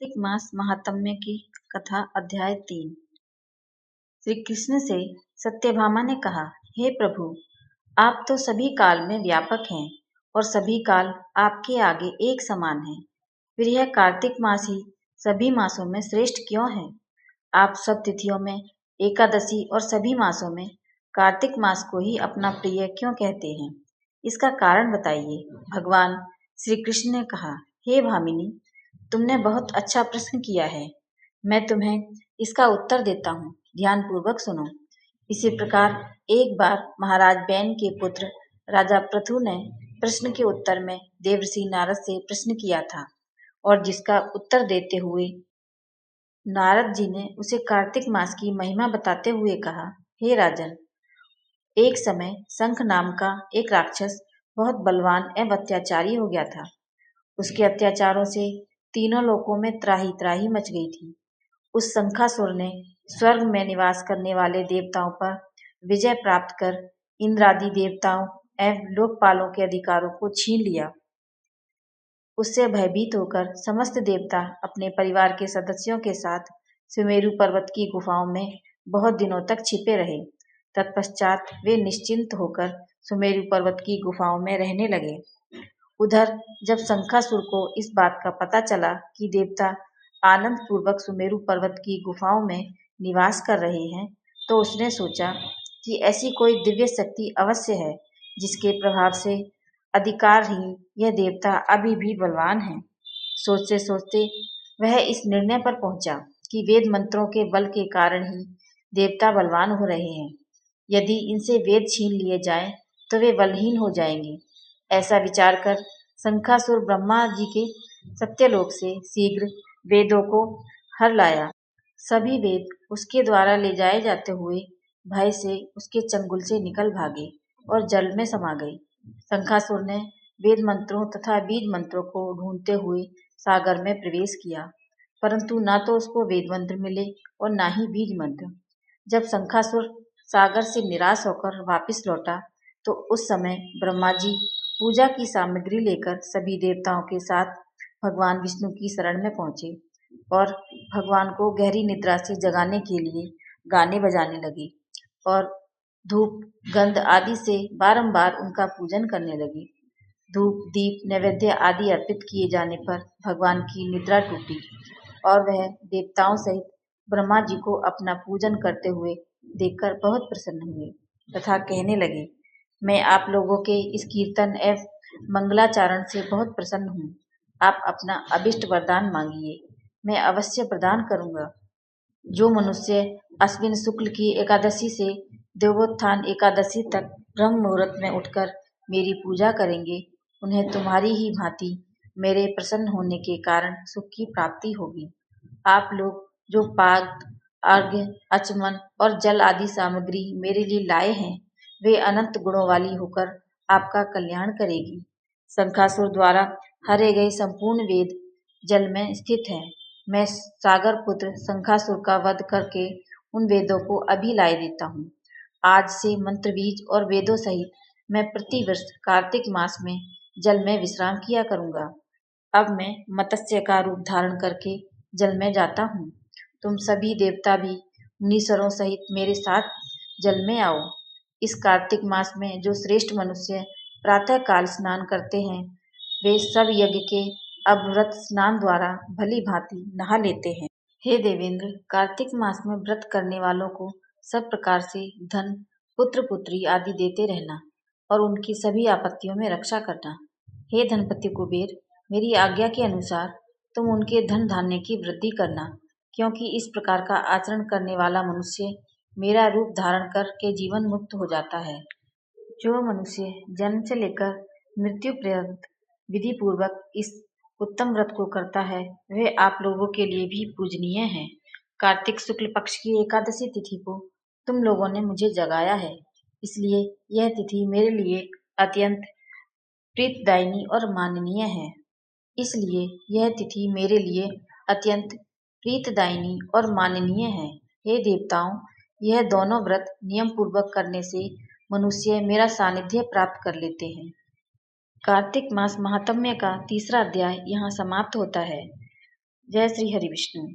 कार्तिक मास महात्म्य की कथा अध्याय 3। श्री कृष्ण से सत्यभामा ने कहा, हे प्रभु, आप तो सभी काल में व्यापक हैं और सभी काल आपके आगे एक समान हैं। फिर यह कार्तिक मास ही सभी मासों में श्रेष्ठ क्यों है? आप सब तिथियों में एकादशी और सभी मासों में कार्तिक मास को ही अपना प्रिय क्यों कहते हैं? इसका कारण बताइए। भगवान श्री कृष्ण ने कहा, हे भामिनी, तुमने बहुत अच्छा प्रश्न किया है। मैं तुम्हें इसका उत्तर देता हूँ, ध्यान पूर्वक सुनो। इसी प्रकार एक बार महाराज बैन के पुत्र राजा पृथु ने प्रश्न के उत्तर में देवर्षि नारद से प्रश्न किया था और जिसका उत्तर देते हुए नारद जी ने उसे कार्तिक मास की महिमा बताते हुए कहा, हे राजन, एक समय शंख नाम का एक राक्षस बहुत बलवान एवं अत्याचारी हो गया था। उसके अत्याचारों से तीनों लोकों में त्राही त्राही मच गई थी। उस शंखासुर ने स्वर्ग में निवास करने वाले देवताओं पर विजय प्राप्त कर इंद्रादि देवताओं एवं लोकपालों के अधिकारों को छीन लिया। उससे भयभीत होकर समस्त देवता अपने परिवार के सदस्यों के साथ सुमेरु पर्वत की गुफाओं में बहुत दिनों तक छिपे रहे। तत्पश्चात वे निश्चिंत होकर सुमेरु पर्वत की गुफाओं में रहने लगे। उधर जब शंखासुर को इस बात का पता चला कि देवता आनंद पूर्वक सुमेरु पर्वत की गुफाओं में निवास कर रहे हैं, तो उसने सोचा कि ऐसी कोई दिव्य शक्ति अवश्य है जिसके प्रभाव से अधिकारहीन यह देवता अभी भी बलवान है। सोचते सोचते वह इस निर्णय पर पहुंचा कि वेद मंत्रों के बल के कारण ही देवता बलवान हो रहे हैं। यदि इनसे वेद छीन लिए जाएं तो वे बलहीन हो जाएंगे। ऐसा विचार कर शंखासुर ब्रह्मा जी के सत्यलोक से शीघ्र वेदों को हर लाया। सभी वेद उसके द्वारा ले जाए जाते हुए भय से उसके चंगुल से निकल भागे और जल में समा गए। शंखासुर ने वेद मंत्रों तथा बीज मंत्रों को ढूंढते हुए सागर में प्रवेश किया, परंतु ना तो उसको वेद मंत्र मिले और ना ही बीज मंत्र। जब शंखासुर सागर से निराश होकर वापस लौटा तो उस समय ब्रह्मा जी पूजा की सामग्री लेकर सभी देवताओं के साथ भगवान विष्णु की शरण में पहुंचे और भगवान को गहरी निद्रा से जगाने के लिए गाने बजाने लगे और धूप गंध आदि से बारंबार उनका पूजन करने लगे। धूप दीप नैवेद्य आदि अर्पित किए जाने पर भगवान की निद्रा टूटी और वह देवताओं सहित ब्रह्मा जी को अपना पूजन करते हुए देखकर बहुत प्रसन्न हुए तथा कहने लगे, मैं आप लोगों के इस कीर्तन एवं मंगलाचरण से बहुत प्रसन्न हूँ। आप अपना अभिष्ट वरदान मांगिए, मैं अवश्य प्रदान करूँगा। जो मनुष्य अश्विन शुक्ल की एकादशी से देवोत्थान एकादशी तक ब्रह्म मुहूर्त में उठकर मेरी पूजा करेंगे, उन्हें तुम्हारी ही भांति मेरे प्रसन्न होने के कारण सुख की प्राप्ति होगी। आप लोग जो पाग अर्घ्य अचमन और जल आदि सामग्री मेरे लिए लाए हैं, वे अनंत गुणों वाली होकर आपका कल्याण करेगी। शंखासुर द्वारा हरे गए संपूर्ण वेद जल में स्थित हैं। मैं सागर पुत्र शंखासुर का वध करके उन वेदों को अभी लाए देता हूँ। आज से मंत्र बीज और वेदों सहित मैं प्रतिवर्ष कार्तिक मास में जल में विश्राम किया करूँगा। अब मैं मत्स्य का रूप धारण करके जल में जाता हूँ। तुम सभी देवता भी मुनीश्वरों सहित मेरे साथ जल में आओ। इस कार्तिक मास में जो श्रेष्ठ मनुष्य प्रातः काल स्नान करते हैं, वे सब यज्ञ के अभ्रत स्नान द्वारा भली भांति नहा लेते हैं। हे देवेंद्र, कार्तिक मास में व्रत करने वालों को सब प्रकार से धन पुत्र पुत्री आदि देते रहना और उनकी सभी आपत्तियों में रक्षा करना। हे धनपति कुबेर, मेरी आज्ञा के अनुसार तुम उनके धन धान्य की वृद्धि करना, क्योंकि इस प्रकार का आचरण करने वाला मनुष्य मेरा रूप धारण करके जीवन मुक्त हो जाता है। जो मनुष्य जन्म से लेकर मृत्यु पर्यंत विधि पूर्वक इस उत्तम व्रत को करता है, वह आप लोगों के लिए भी पूजनीय है। कार्तिक शुक्ल पक्ष की एकादशी तिथि को तुम लोगों ने मुझे जगाया है, इसलिए यह तिथि मेरे लिए अत्यंत प्रीतदायिनी और माननीय है। इसलिए यह तिथि मेरे लिए अत्यंत प्रीतदायिनी और माननीय है। हे देवताओं, यह दोनों व्रत नियम पूर्वक करने से मनुष्य मेरा सानिध्य प्राप्त कर लेते हैं। कार्तिक मास महात्म्य का तीसरा अध्याय यहाँ समाप्त होता है। जय श्री हरि विष्णु।